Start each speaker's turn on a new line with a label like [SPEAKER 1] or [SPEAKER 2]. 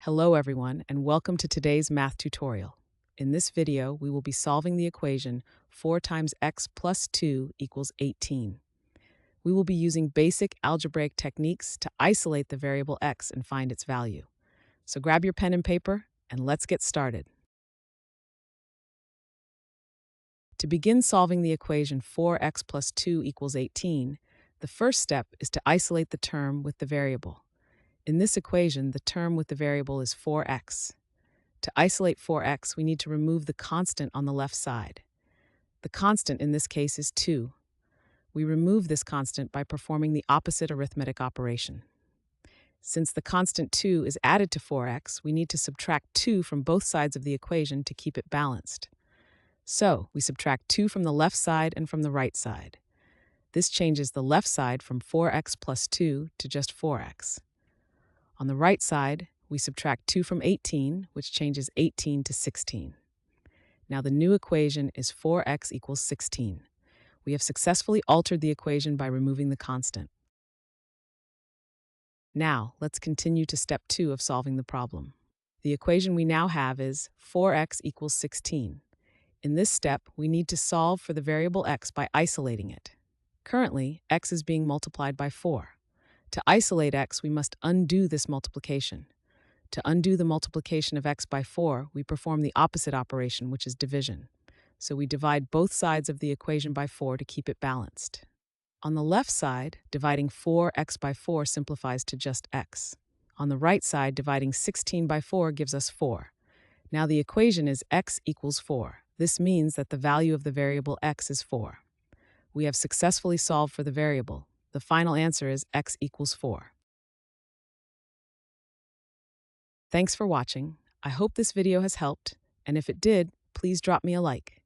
[SPEAKER 1] Hello everyone, and welcome to today's math tutorial. In this video, we will be solving the equation 4 times x plus 2 equals 18. We will be using basic algebraic techniques to isolate the variable x and find its value. So grab your pen and paper, and let's get started. To begin solving the equation 4x plus 2 equals 18, the first step is to isolate the term with the variable. In this equation, the term with the variable is 4x. To isolate 4x, we need to remove the constant on the left side. The constant in this case is 2. We remove this constant by performing the opposite arithmetic operation. Since the constant 2 is added to 4x, we need to subtract 2 from both sides of the equation to keep it balanced. So, we subtract 2 from the left side and from the right side. This changes the left side from 4x plus 2 to just 4x. On the right side, we subtract 2 from 18, which changes 18 to 16. Now the new equation is 4x equals 16. We have successfully altered the equation by removing the constant. Now, let's continue to step 2 of solving the problem. The equation we now have is 4x equals 16. In this step, we need to solve for the variable x by isolating it. Currently, x is being multiplied by 4. To isolate x, we must undo this multiplication. To undo the multiplication of x by 4, we perform the opposite operation, which is division. So we divide both sides of the equation by 4 to keep it balanced. On the left side, dividing 4x by 4 simplifies to just x. On the right side, dividing 16 by 4 gives us 4. Now the equation is x equals 4. This means that the value of the variable x is 4. We have successfully solved for the variable. The final answer is x equals 4. Thanks for watching. I hope this video has helped, and if it did, please drop me a like.